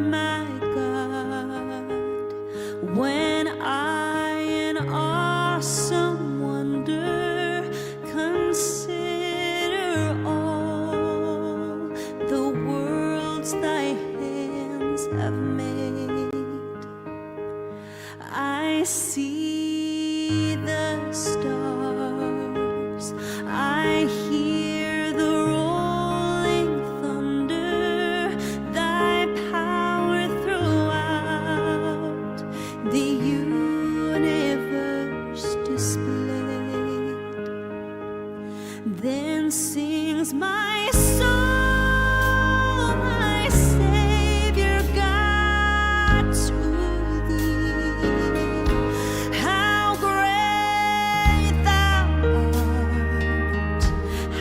my God, when I in awesome wonder consider all the worlds thy hands have made. I see the stars, I hear the rolling thunder, thy power throughout the universe displayed. Then sings my soul, my Savior God, to thee. How great thou art,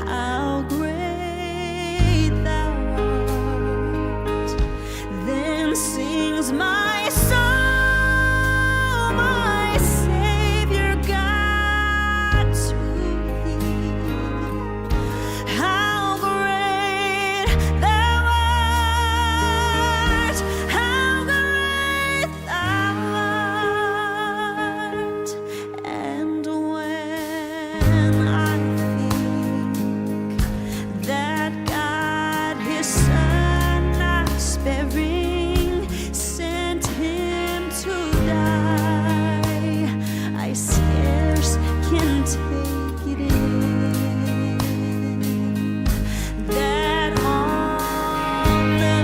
how great thou art. Then sings my soul, my Savior God, to thee. How great thou art, how great thou art. And when I think that God his Son not sparing sent him to die, I scarce can take it in that on the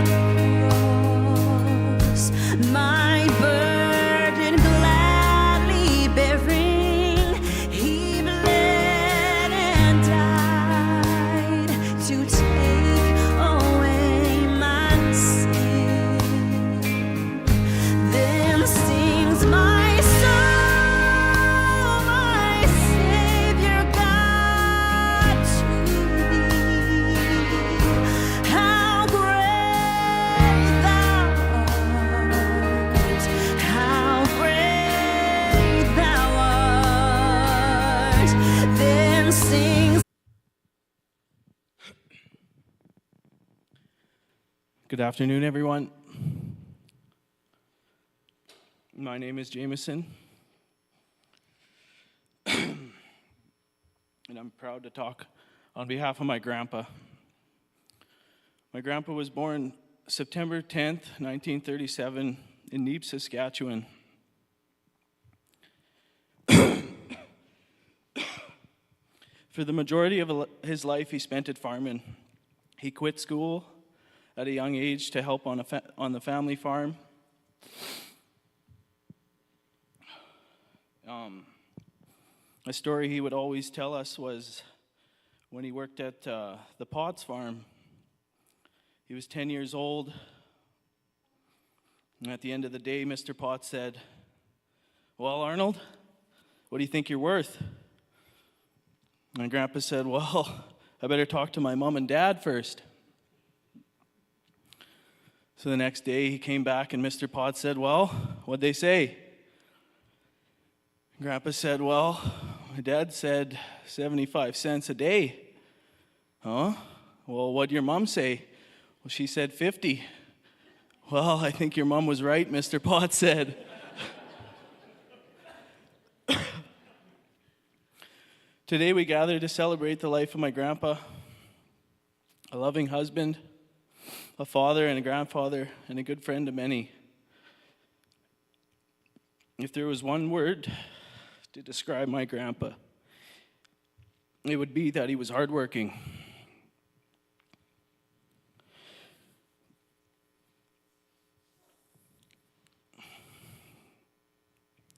cross my burden gladly bearing, he bled and died to take away my sin. Then sings my soul, my Savior God, to thee. How great thou art, how great thou art. Then sings. Good afternoon, everyone. My name is Jameson, and I'm proud to talk on behalf of my grandpa. My grandpa was born September 10th, 1937, in Neep, Saskatchewan. For the majority of his life, he spent it farming. He quit school at a young age to help on the family farm. A story he would always tell us was when he worked at the Potts farm. He was 10 years old, and at the end of the day, Mr. Potts said, "Well, Arnold, what do you think you're worth?" My grandpa said, "Well, I better talk to my mom and dad first." So the next day he came back and Mr. Potts said, "Well, what'd they say?" Grandpa said, "Well, my dad said 75 cents a day." "Huh? Well, what'd your mom say?" "Well, she said 50. "Well, I think your mom was right," Mr. Potts said. Today we gather to celebrate the life of my grandpa, a loving husband, a father and a grandfather, and a good friend to many. If there was one word to describe my grandpa, it would be that he was hardworking.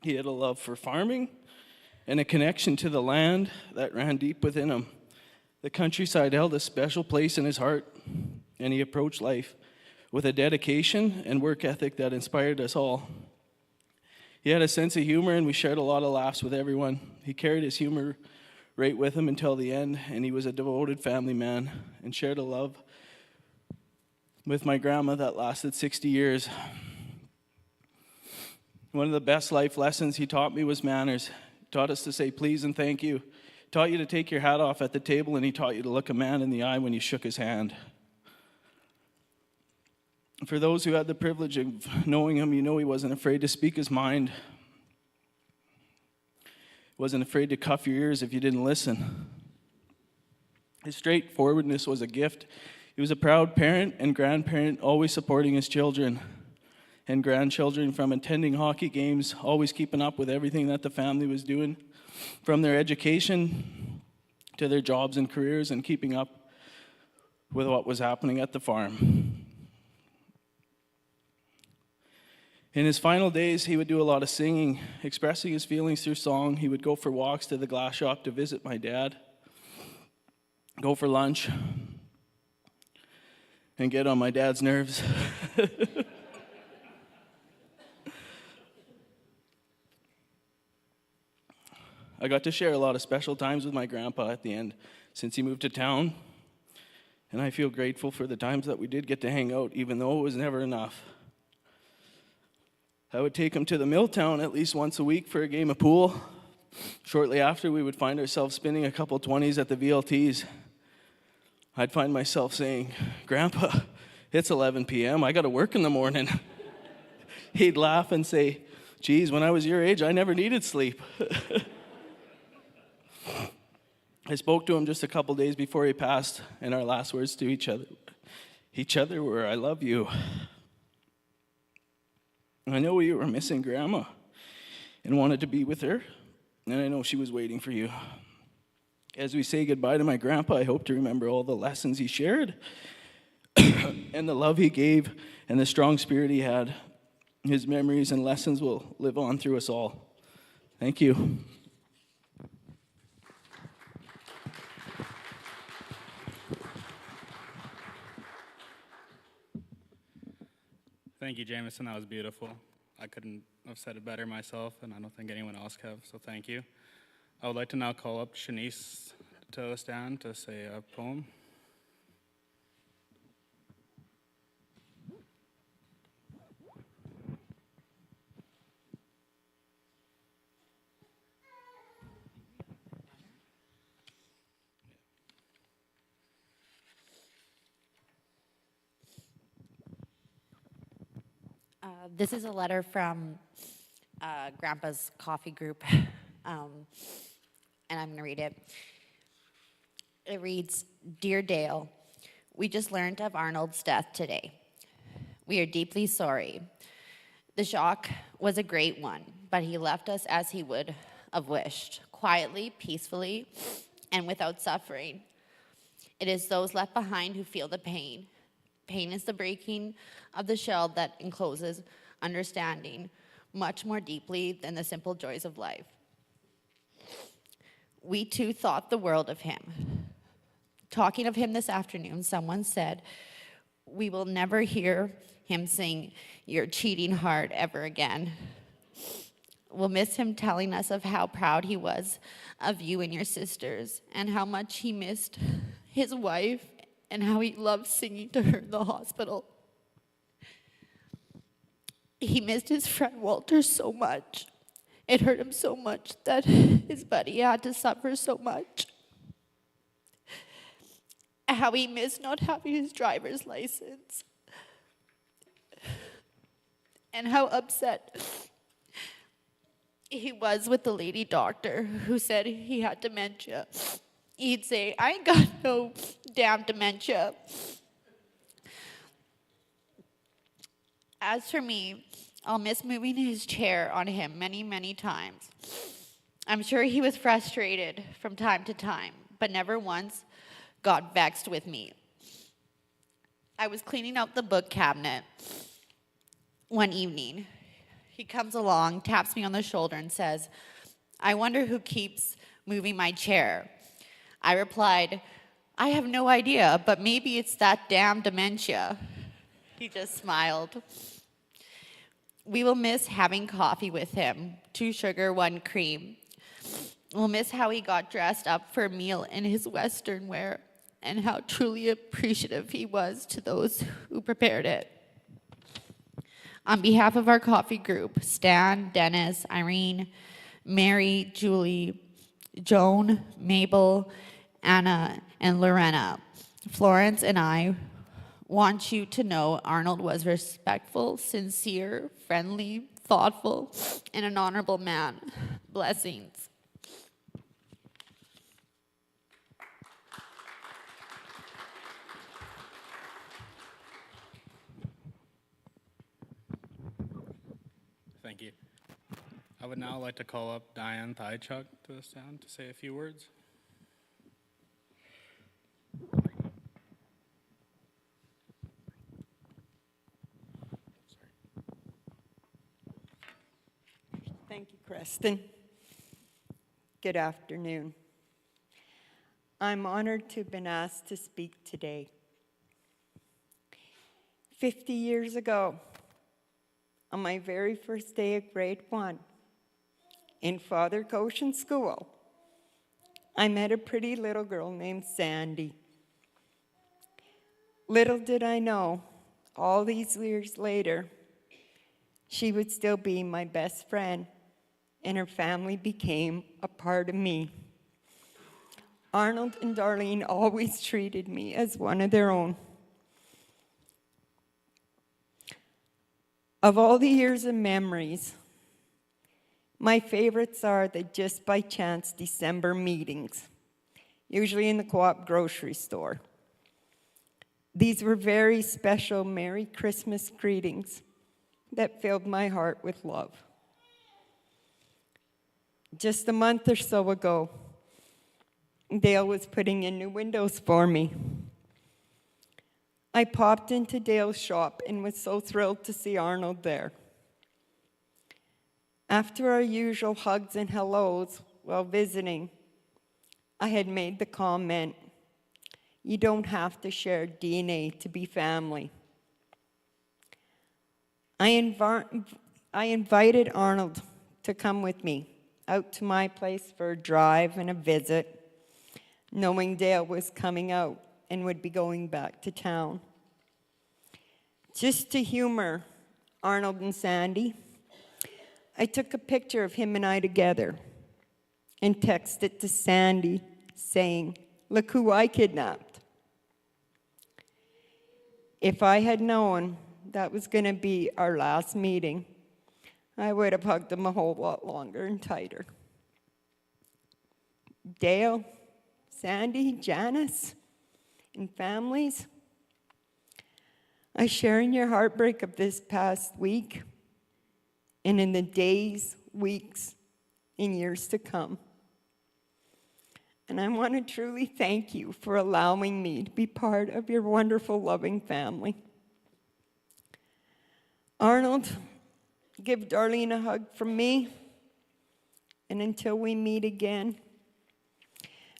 He had a love for farming and a connection to the land that ran deep within him. The countryside held a special place in his heart, and he approached life with a dedication and work ethic that inspired us all. He had a sense of humor, and we shared a lot of laughs with everyone. He carried his humor right with him until the end, and he was a devoted family man and shared a love with my grandma that lasted 60 years. One of the best life lessons he taught me was manners. He taught us to say please and thank you. He taught you to take your hat off at the table, and he taught you to look a man in the eye when you shook his hand. For those who had the privilege of knowing him, you know he wasn't afraid to speak his mind. He wasn't afraid to cuff your ears if you didn't listen. His straightforwardness was a gift. He was a proud parent and grandparent, always supporting his children and grandchildren, from attending hockey games, always keeping up with everything that the family was doing, from their education to their jobs and careers, and keeping up with what was happening at the farm. In his final days, he would do a lot of singing, expressing his feelings through song. He would go for walks to the glass shop to visit my dad, go for lunch, and get on my dad's nerves. I got to share a lot of special times with my grandpa at the end since he moved to town, and I feel grateful for the times that we did get to hang out, even though it was never enough. I would take him to the mill town at least once a week for a game of pool. Shortly after, we would find ourselves spinning a couple 20s at the VLTs. I'd find myself saying, "Grandpa, it's 11 p.m., I got to work in the morning." He'd laugh and say, "Geez, when I was your age, I never needed sleep." I spoke to him just a couple days before he passed, and our last words to each other were, "I love you." I know you were missing Grandma and wanted to be with her, and I know she was waiting for you. As we say goodbye to my grandpa, I hope to remember all the lessons he shared and the love he gave and the strong spirit he had. His memories and lessons will live on through us all. Thank you. Thank you, Jameson. That was beautiful. I couldn't have said it better myself, and I don't think anyone else have, so thank you. I would like to now call up Shanice to stand to say a poem. This is a letter from Grandpa's coffee group, and I'm going to read it. It reads, "Dear Dale, we just learned of Arnold's death today. We are deeply sorry. The shock was a great one, but he left us as he would have wished, quietly, peacefully, and without suffering. It is those left behind who feel the pain. Pain is the breaking of the shell that encloses understanding much more deeply than the simple joys of life. We too thought the world of him. Talking of him this afternoon, someone said, 'We will never hear him sing Your Cheating Heart ever again.' We'll miss him telling us of how proud he was of you and your sisters, and how much he missed his wife, and how he loved singing to her in the hospital. He missed his friend Walter so much. It hurt him so much that his buddy had to suffer so much. How he missed not having his driver's license. And how upset he was with the lady doctor who said he had dementia. He'd say, 'I ain't got no damn dementia.' As for me, I'll miss moving his chair on him many, many times. I'm sure he was frustrated from time to time, but never once got vexed with me. I was cleaning out the book cabinet one evening. He comes along, taps me on the shoulder, and says, 'I wonder who keeps moving my chair.' I replied, 'I have no idea, but maybe it's that damn dementia.' He just smiled. We will miss having coffee with him, 2 sugar, 1 cream. We'll miss how he got dressed up for a meal in his Western wear, and how truly appreciative he was to those who prepared it. On behalf of our coffee group, Stan, Dennis, Irene, Mary, Julie, Joan, Mabel, Anna, and Lorena, Florence and I want you to know Arnold was respectful, sincere, friendly, thoughtful, and an honorable man. Blessings. Thank you. I would now like to call up Diane Thychuk to the stand to say a few words. Thank you, Preston. Good afternoon. I'm honored to have been asked to speak today. 50 years ago, on my very first day of grade 1 in Father Goshen School, I met a pretty little girl named Sandy. Little did I know, all these years later, she would still be my best friend, and her family became a part of me. Arnold and Darlene always treated me as one of their own. Of all the years of memories, my favorites are the just by chance December meetings, usually in the co-op grocery store. These were very special Merry Christmas greetings that filled my heart with love. Just a month or so ago, Dale was putting in new windows for me. I popped into Dale's shop and was so thrilled to see Arnold there. After our usual hugs and hellos while visiting, I had made the comment, "You don't have to share DNA to be family." I invited Arnold to come with me out to my place for a drive and a visit, knowing Dale was coming out and would be going back to town. Just to humor Arnold and Sandy, I took a picture of him and I together and texted it to Sandy saying, "Look who I kidnapped." If I had known that was going to be our last meeting, I would have hugged him a whole lot longer and tighter. Dale, Sandy, Janice, and families, I share in your heartbreak of this past week and in the days, weeks, and years to come. And I want to truly thank you for allowing me to be part of your wonderful, loving family. Arnold, give Darlene a hug from me. And until we meet again,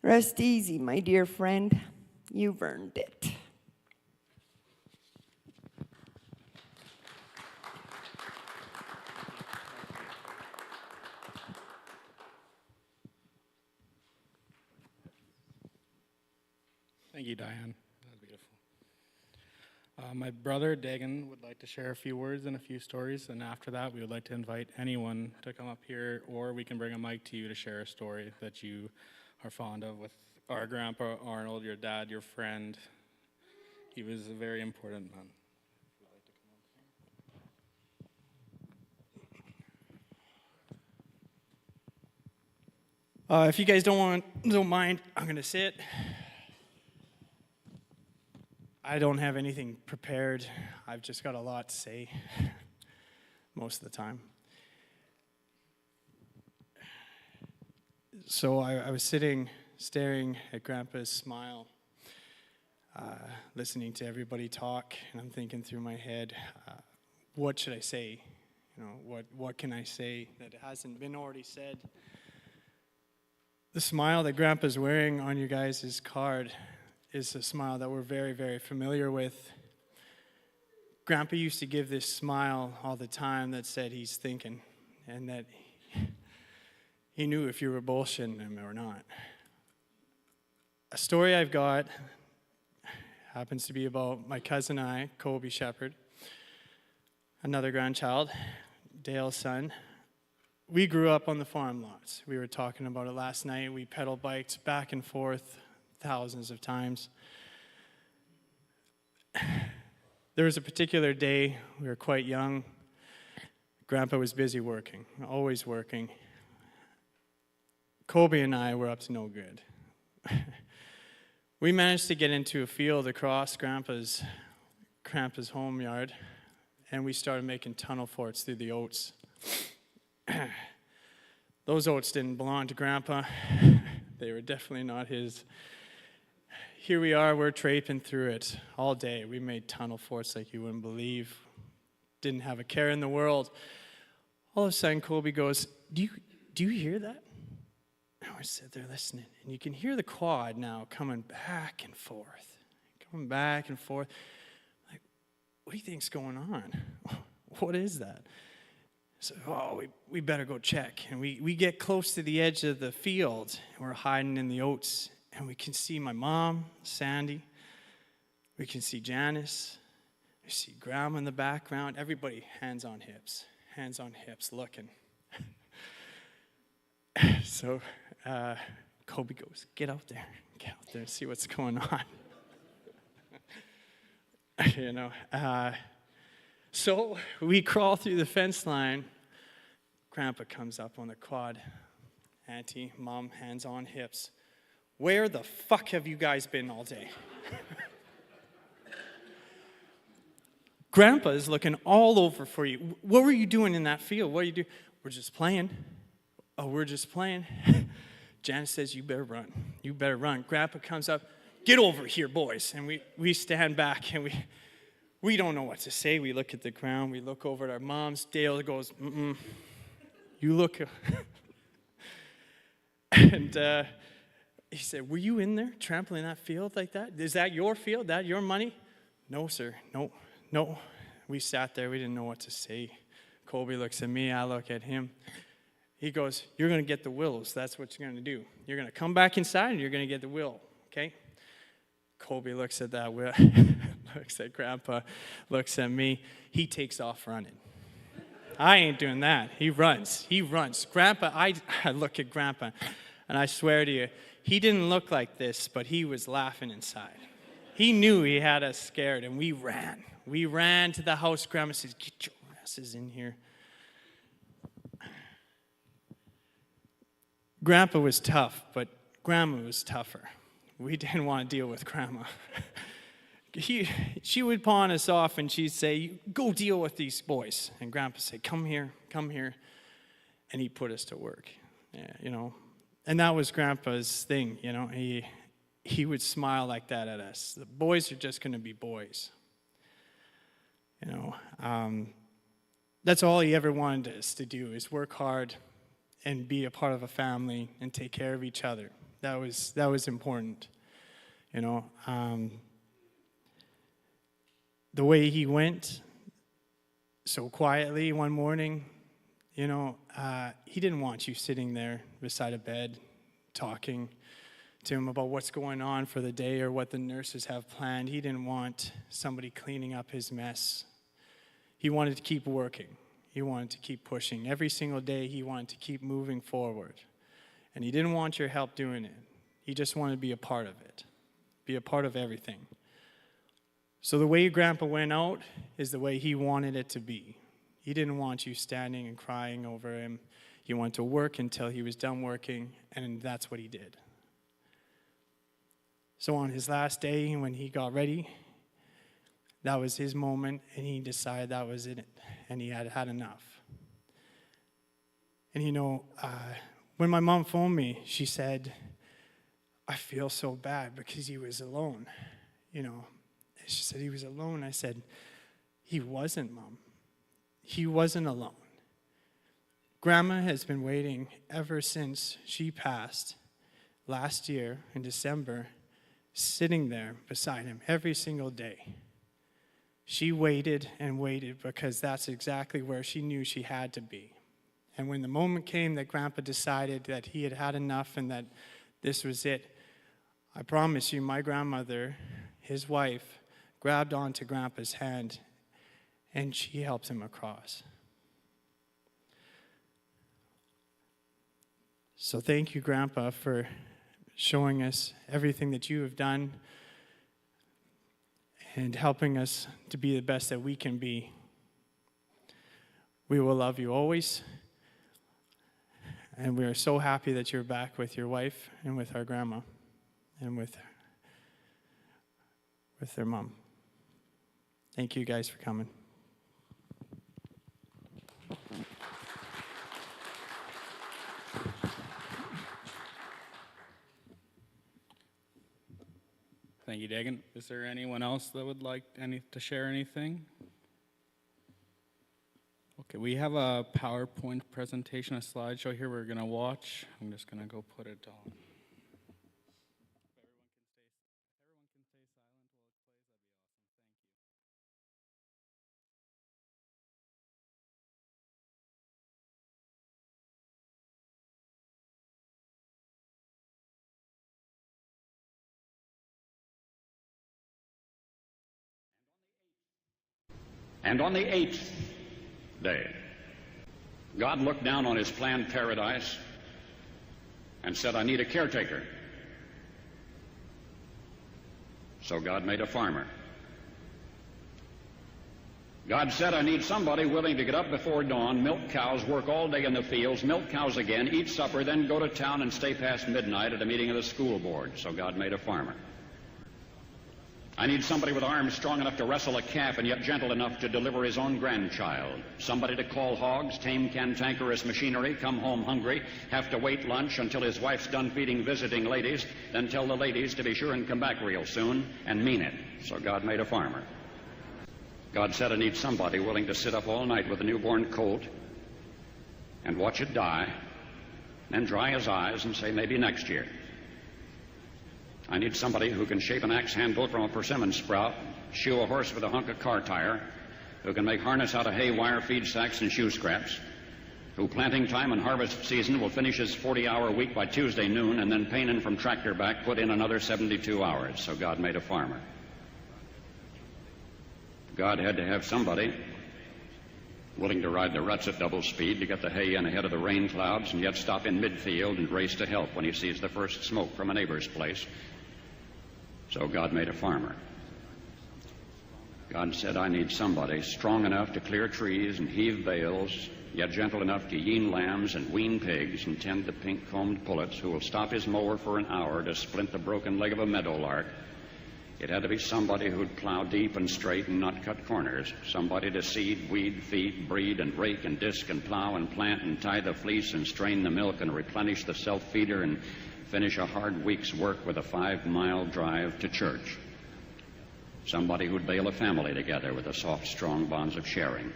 rest easy, my dear friend. You've earned it. Thank you, Diane. That was beautiful. My brother, Dagan, would like to share a few words and a few stories, and after that, we would like to invite anyone to come up here, or we can bring a mic to you to share a story that you are fond of with our grandpa, Arnold, your dad, your friend. He was a very important man. If you guys don't mind, I'm going to sit. I don't have anything prepared. I've just got a lot to say most of the time. So I was sitting, staring at Grandpa's smile, listening to everybody talk, and I'm thinking through my head, what should I say? You know, what can I say that hasn't been already said? The smile that Grandpa's wearing on you guys' card is a smile that we're very, very familiar with. Grandpa used to give this smile all the time that said he's thinking, and that he knew if you were bullshitting him or not. A story I've got happens to be about my cousin and I, Kobe Sheppard, another grandchild, Dale's son. We grew up on the farm lots. We were talking about it last night. We pedal biked back and forth thousands of times. There was a particular day, we were quite young. Grandpa was busy working, always working. Colby and I were up to no good. We managed to get into a field across Grandpa's home yard, and we started making tunnel forts through the oats. Those oats didn't belong to Grandpa. They were definitely not his. Here we are, we're traipsing through it all day. We made tunnel forts like you wouldn't believe. Didn't have a care in the world. All of a sudden, Colby goes, do you hear that? And I sit there listening, and you can hear the quad now coming back and forth. Like, what do you think's going on? What is that? So, we better go check. And we get close to the edge of the field, and we're hiding in the oats, and we can see my mom, Sandy. We can see Janice. We see Grandma in the background. Everybody hands on hips, looking. So Colby goes, get out there, see what's going on. So we crawl through the fence line. Grandpa comes up on the quad. Auntie, Mom, hands on hips. Where the fuck have you guys been all day? Grandpa is looking all over for you. What were you doing in that field? What are you doing? We're just playing. Oh, we're just playing. Janice says, you better run. Grandpa comes up, get over here, boys. And we stand back, and we don't know what to say. We look at the ground. We look over at our moms. Dale goes, you look. And he said, were you in there trampling that field like that? Is that your field? That your money? No, sir. No. We sat there. We didn't know what to say. Colby looks at me. I look at him. He goes, you're going to get the wills. That's what you're going to do. You're going to come back inside, and you're going to get the will, okay? Colby looks at that will, looks at Grandpa, looks at me. He takes off running. I ain't doing that. He runs. Grandpa, I look at Grandpa, and I swear to you, he didn't look like this, but he was laughing inside. He knew he had us scared, and we ran. We ran to the house. Grandma says, get your asses in here. Grandpa was tough, but Grandma was tougher. We didn't want to deal with Grandma. She would pawn us off, and she'd say, go deal with these boys. And Grandpa said, come here. And he put us to work, And that was Grandpa's thing, He would smile like that at us. The boys are just going to be boys. That's all he ever wanted us to do, is work hard and be a part of a family and take care of each other. That was important. The way he went so quietly one morning, he didn't want you sitting there beside a bed talking to him about what's going on for the day or what the nurses have planned. He didn't want somebody cleaning up his mess. He wanted to keep working. He wanted to keep pushing. Every single day, he wanted to keep moving forward. And he didn't want your help doing it. He just wanted to be a part of it, be a part of everything. So the way Grandpa went out is the way he wanted it to be. He didn't want you standing and crying over him. He wanted to work until he was done working, and that's what he did. So on his last day, when he got ready, that was his moment, and he decided that was it, and he had had enough. And when my mom phoned me, she said, I feel so bad because he was alone. She said he was alone. I said, he wasn't, Mom. He wasn't alone. Grandma has been waiting ever since she passed last year in December, sitting there beside him every single day. She waited and waited because that's exactly where she knew she had to be. And when the moment came that Grandpa decided that he had had enough and that this was it, I promise you, my grandmother, his wife, grabbed onto Grandpa's hand and she helped him across. So thank you, Grandpa, for showing us everything that you have done. and helping us to be the best that we can be. We will love you always. And we are so happy that you're back with your wife and with our grandma and with their mom. Thank you guys for coming. Thank you, Dagan. Is there anyone else that would like to share anything? Okay, we have a PowerPoint presentation, a slideshow here we're going to watch. I'm just going to go put it on. And on the 8th day, God looked down on his planned paradise and said, I need a caretaker. So God made a farmer. God said, I need somebody willing to get up before dawn, milk cows, work all day in the fields, milk cows again, eat supper, then go to town and stay past midnight at a meeting of the school board. So God made a farmer. I need somebody with arms strong enough to wrestle a calf and yet gentle enough to deliver his own grandchild. Somebody to call hogs, tame cantankerous machinery, come home hungry, have to wait lunch until his wife's done feeding visiting ladies, then tell the ladies to be sure and come back real soon and mean it. So God made a farmer. God said, I need somebody willing to sit up all night with a newborn colt and watch it die, then dry his eyes and say, maybe next year. I need somebody who can shape an axe handle from a persimmon sprout, shoe a horse with a hunk of car tire, who can make harness out of hay wire, feed sacks, and shoe scraps, who planting time and harvest season will finish his 40-hour week by Tuesday noon, and then painin' from tractor back put in another 72 hours. So God made a farmer. God had to have somebody willing to ride the ruts at double speed to get the hay in ahead of the rain clouds and yet stop in midfield and race to help when he sees the first smoke from a neighbor's place. So God made a farmer. God said, I need somebody strong enough to clear trees and heave bales, yet gentle enough to yean lambs and wean pigs and tend the pink-combed pullets, who will stop his mower for an hour to splint the broken leg of a meadowlark. It had to be somebody who'd plow deep and straight and not cut corners. Somebody to seed, weed, feed, breed, and rake and disc and plow and plant and tie the fleece and strain the milk and replenish the self-feeder and finish a hard week's work with a 5-mile drive to church. Somebody who'd bail a family together with the soft, strong bonds of sharing,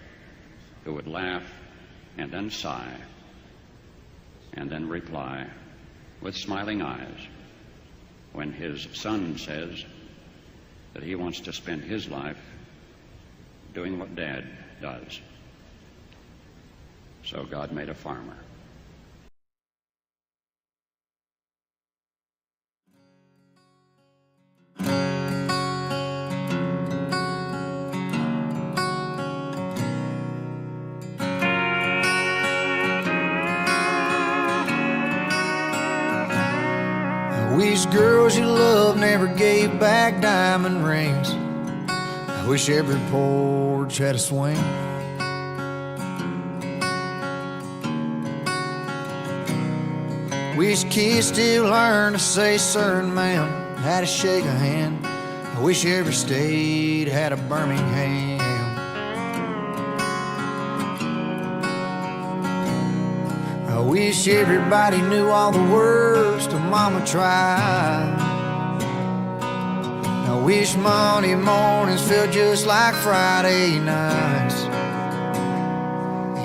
who would laugh and then sigh and then reply with smiling eyes when his son says that he wants to spend his life doing what Dad does. So God made a farmer. I wish girls you love never gave back diamond rings. I wish every porch had a swing. Wish kids still learn to say sir and ma'am, how to shake a hand. I wish every state had a Birmingham. I wish everybody knew all the words to Mama Tried. I wish Monday mornings felt just like Friday nights.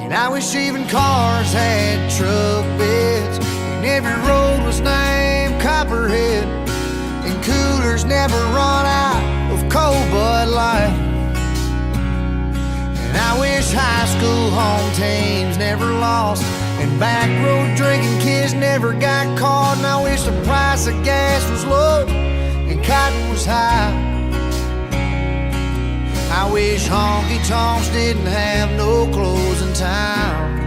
And I wish even cars had truck beds, and every road was named Copperhead, and coolers never run out of cold Bud Light. And I wish high school home teams never lost, and back road drinking kids never got caught. And I wish the price of gas was low and cotton was high. I wish honky-tonks didn't have no closing time.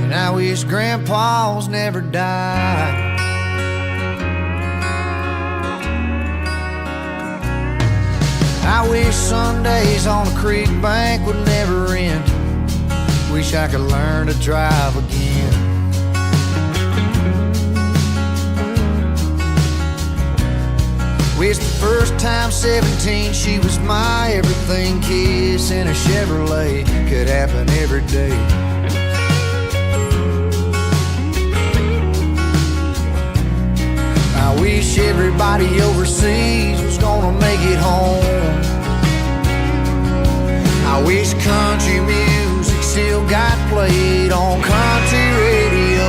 And I wish grandpas never died. I wish Sundays on the creek bank would never end. Wish I could learn to drive again. Wish the first time 17 she was my everything. Kiss in a Chevrolet could happen every day. I wish everybody overseas was gonna make it home. I wish country music still got played on country radio.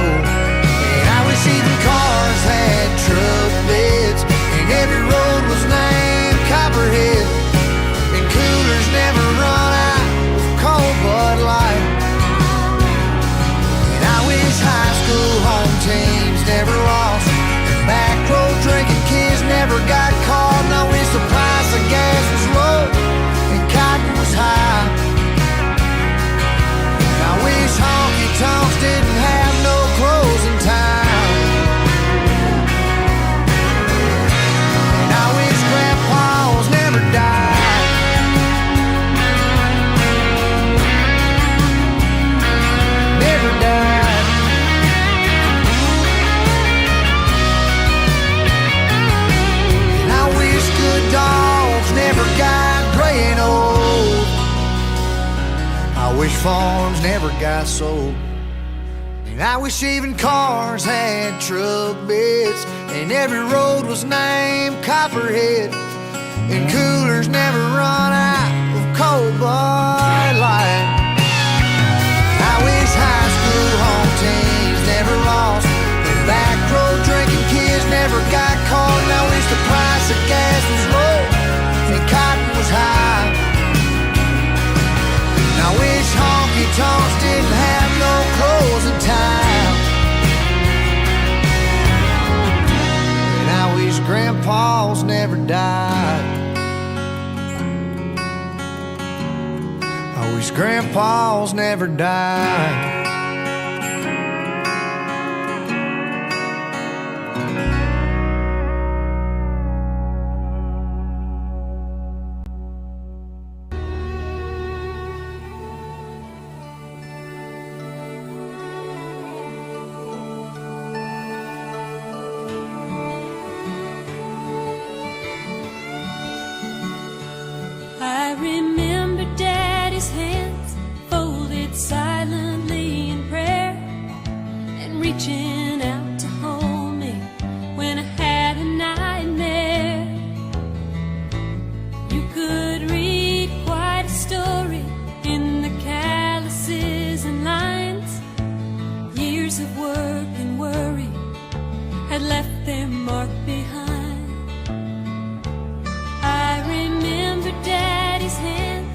And I wish even cars had truck beds, and every road was named Copperhead, and coolers never run out of cold Bud Light. And I wish high school home teams never lost, and back road drinking kids never got caught. And I wish the price of gas was low and cotton was high. And I wish honky tonks didn't have no closing time. And I wish grandpas never died. Never died. And I wish good dogs never got gray and old. I wish farms never got sold. And I wish even cars had truck beds, and every road was named Copperhead, and coolers never run out of cold Bud Light. I wish high school home teams never lost, and back road drinking kids never got caught. And I wish the price of gas was low and cotton was high. And I wish honky tonks didn't have no closing time. And I wish grandpas never died. I wish grandpas never died. I remember Daddy's hands folded silently in prayer, and reaching out to hold me when I had a nightmare. You could read quite a story in the calluses and lines. Years of work and worry had left their mark behind. I remember Daddy's hands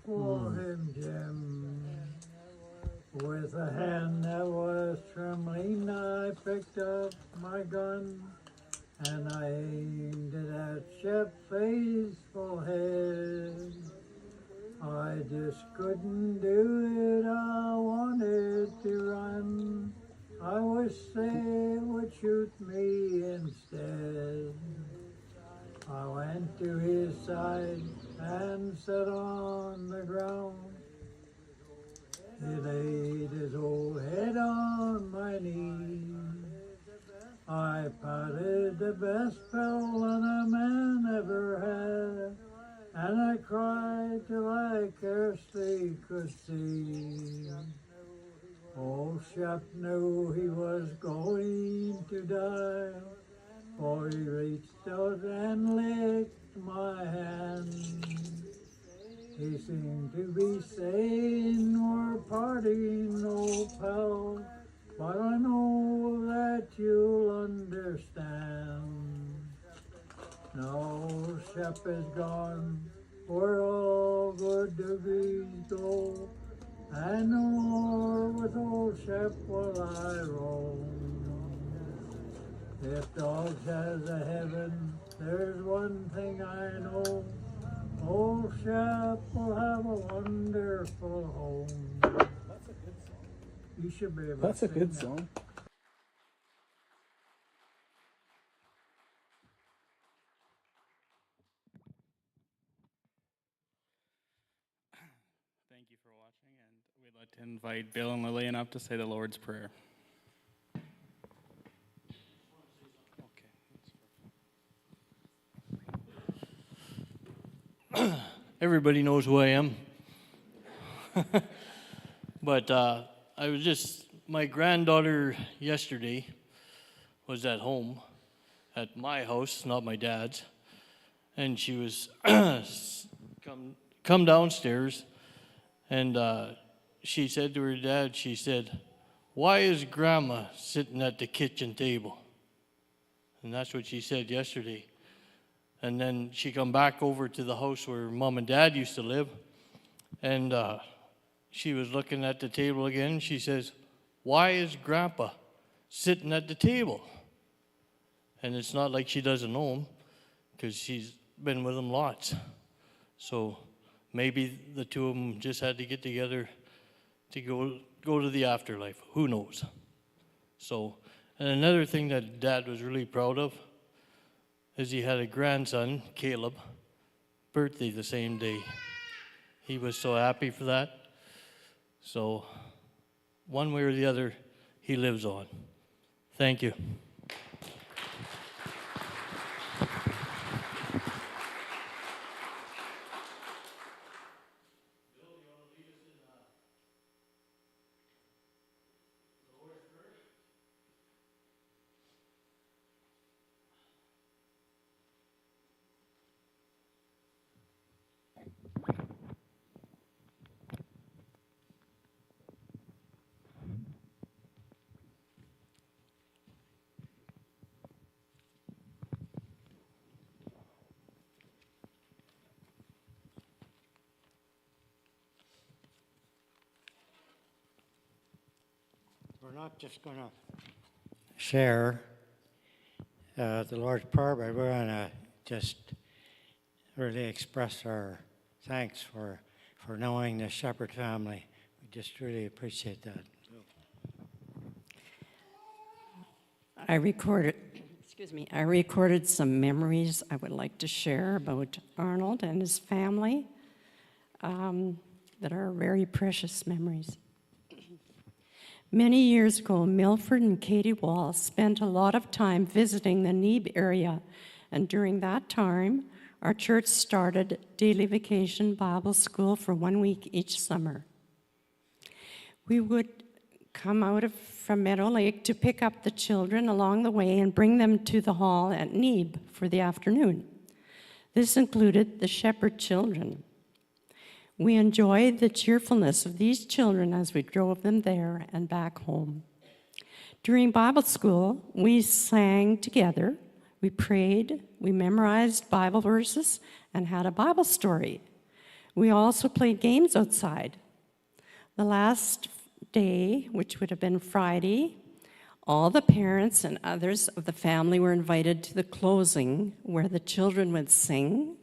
for him, Jim. With a hand that was trembling, I picked up my gun and I aimed it at Shep's faithful head. I just couldn't do it, I wanted to run. I wish they would shoot me instead. I went to his side and sat on the ground. He laid his old head on my knee. I patted the best felon a man ever had, and I cried till I scarcely could see. Old Shep knew he was going to die, for he reached out and licked my hand. He seemed to be saying, we're parting, old pal, but I know that you'll understand. Now Shep is gone, we're all good to be go, and no more with old Shep will I roam. If dogs has a heaven, there's one thing I know, old Shep will have a wonderful home. You should be able That's to a good sing that. song. Thank you for watching, and we'd like to invite Bill and Lillian up to say the Lord's Prayer. Everybody knows who I am. But I was just, my granddaughter yesterday was at home, at my house, not my dad's, and she was come downstairs, and she said to her dad, she said, "Why is Grandma sitting at the kitchen table?" And that's what she said yesterday. And then she come back over to the house where Mom and Dad used to live, and she was looking at the table again. She says, "Why is Grandpa sitting at the table?" And it's not like she doesn't know him, because she's been with him lots. So maybe the two of them just had to get together to go to the afterlife. Who knows? So, and another thing that Dad was really proud of is he had a grandson, Caleb, birthday the same day. He was so happy for that. So, one way or the other, he lives on. Thank you. We're not just going to share the Lord's Prayer, but we're going to just really express our thanks for knowing the Sheppard family. We just really appreciate that. I recorded some memories I would like to share about Arnold and his family that are very precious memories. Many years ago, Milford and Katie Wall spent a lot of time visiting the Neeb area, and during that time, our church started daily vacation Bible school for 1 week each summer. We would come out from Meadow Lake to pick up the children along the way and bring them to the hall at Neeb for the afternoon. This included the Sheppard children. We enjoyed the cheerfulness of these children as we drove them there and back home. During Bible school, we sang together, we prayed, we memorized Bible verses, and had a Bible story. We also played games outside. The last day, which would have been Friday, all the parents and others of the family were invited to the closing, where the children would sing,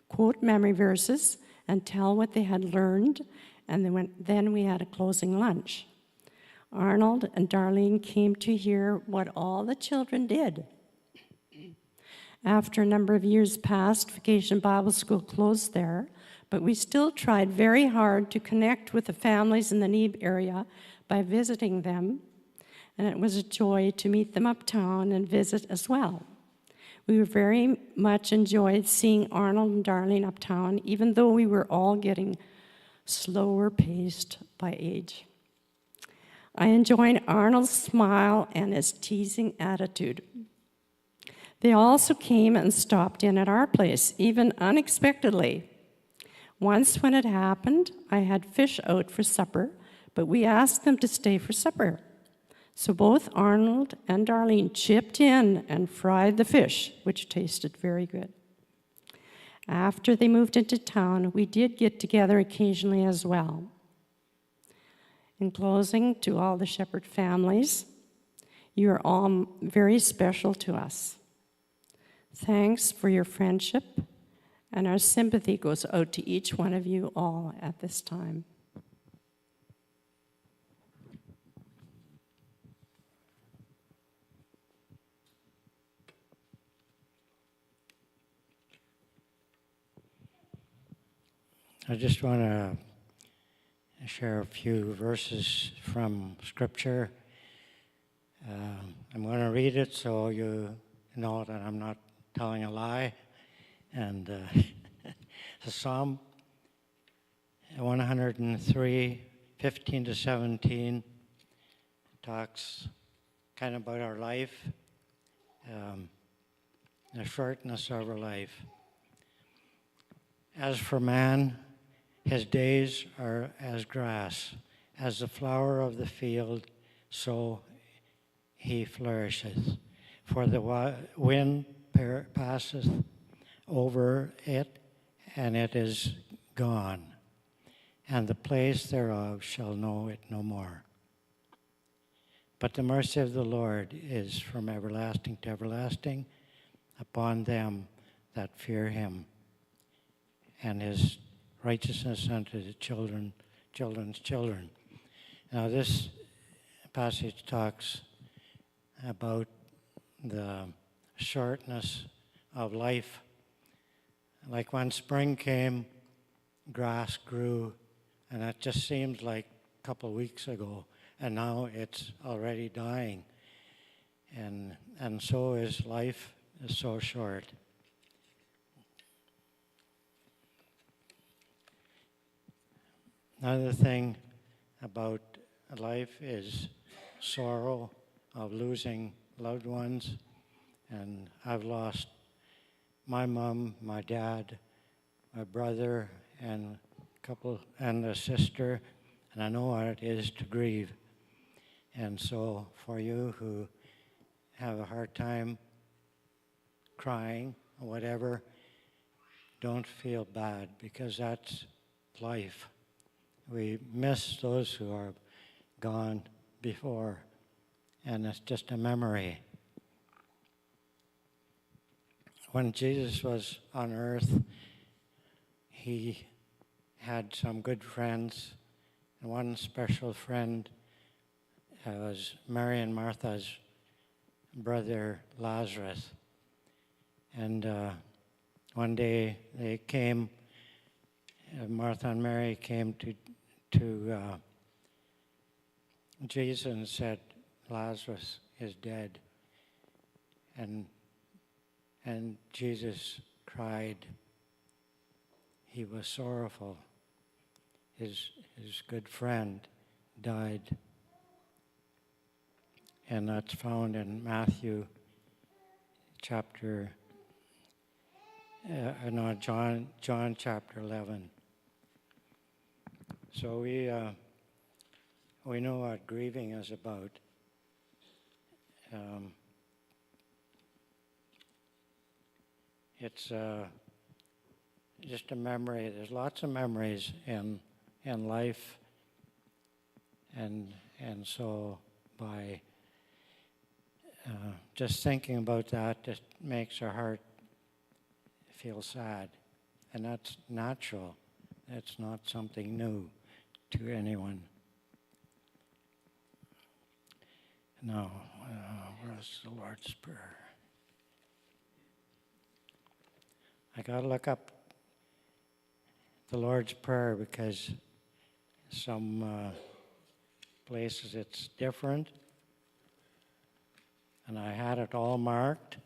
quote memory verses, and tell what they had learned, and then we had a closing lunch. Arnold and Darlene came to hear what all the children did. After a number of years passed, Vacation Bible School closed there, but we still tried very hard to connect with the families in the Neeb area by visiting them, and it was a joy to meet them uptown and visit as well. We very much enjoyed seeing Arnold and Darlene uptown, even though we were all getting slower paced by age. I enjoyed Arnold's smile and his teasing attitude. They also came and stopped in at our place, even unexpectedly. Once when it happened, I had fish out for supper, but we asked them to stay for supper. So both Arnold and Darlene chipped in and fried the fish, which tasted very good. After they moved into town, we did get together occasionally as well. In closing, to all the Sheppard families, you are all very special to us. Thanks for your friendship, and our sympathy goes out to each one of you all at this time. I just want to share a few verses from Scripture. I'm going to read it so you know that I'm not telling a lie. And the Psalm 103, 15 to 17 talks kind of about our life, the shortness of our life. As for man, his days are as grass, as the flower of the field, so he flourisheth. For the wind passeth over it, and it is gone, and the place thereof shall know it no more. But the mercy of the Lord is from everlasting to everlasting upon them that fear him, and his righteousness unto the children's children. Now this passage talks about the shortness of life. Like when spring came, grass grew, and it just seems like a couple of weeks ago, and now it's already dying. And so is life is so short. Another thing about life is sorrow of losing loved ones. And I've lost my mom, my dad, my brother, and a sister, and I know what it is to grieve. And so for you who have a hard time crying or whatever, don't feel bad, because that's life. We miss those who are gone before, and it's just a memory. When Jesus was on earth, he had some good friends. And one special friend was Mary and Martha's brother Lazarus. And one day they came, Martha and Mary came to Jesus and said, Lazarus is dead. And Jesus cried. He was sorrowful. His good friend died. And that's found in Matthew John chapter 11. So we know what grieving is about. It's just a memory. There's lots of memories in life, and so by just thinking about that just makes our heart feel sad, and that's natural. That's not something new to anyone. Now, where's the Lord's Prayer? I got to look up the Lord's Prayer because some places it's different, and I had it all marked.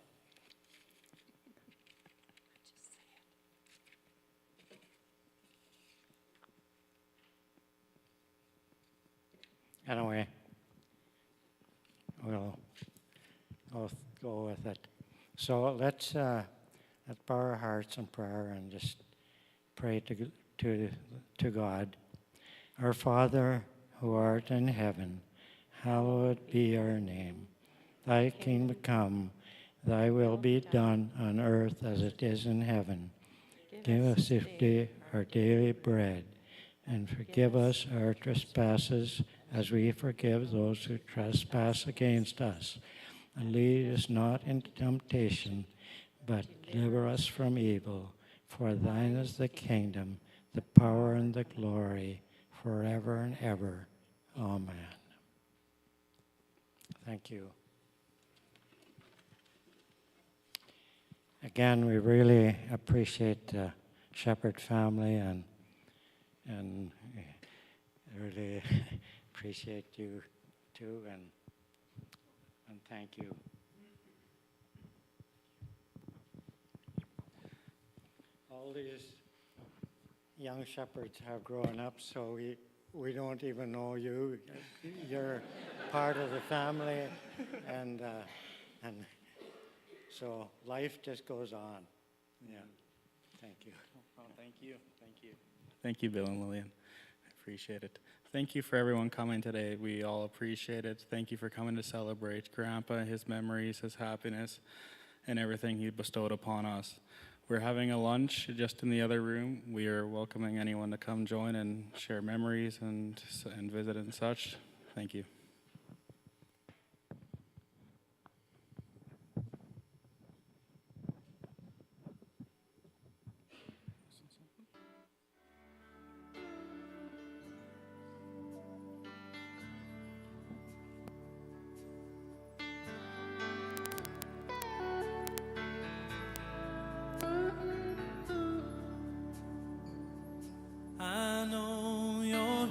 Anyway, we'll go with it. So let's bow our hearts in prayer and just pray to God. Our Father, who art in heaven, hallowed be your name. Thy kingdom come, thy will be done on earth as it is in heaven. Give us this day our daily bread, and forgive us our trespasses as we forgive those who trespass against us. And lead us not into temptation, but deliver us from evil. For thine is the kingdom, the power, and the glory, forever and ever. Amen. Thank you. Again, we really appreciate the Sheppard family and really appreciate you too, and thank you. All these young shepherds have grown up, so we don't even know you. You're part of the family, and so life just goes on. Yeah. Thank you. Oh, thank you. Thank you. Thank you, Bill and Lillian. I appreciate it. Thank you for everyone coming today. We all appreciate it. Thank you for coming to celebrate Grandpa, his memories, his happiness, and everything he bestowed upon us. We're having a lunch just in the other room. We are welcoming anyone to come join and share memories and visit and such. Thank you. I know your life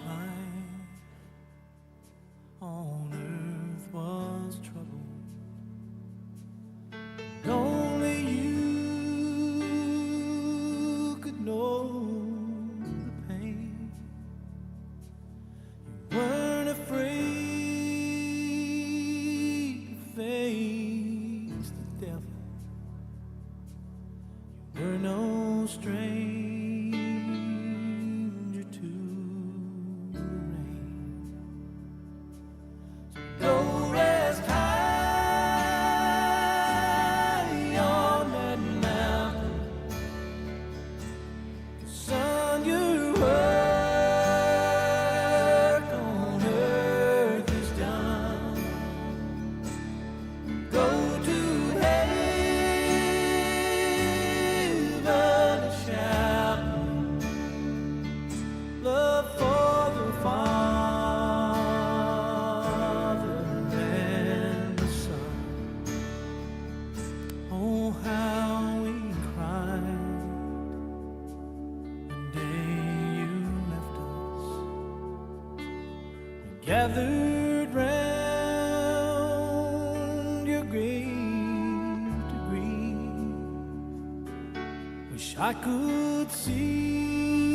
on earth was troubled, and only you could know the pain. You weren't afraid to face the devil. You were no stranger gathered round your grave to grieve. Wish I could see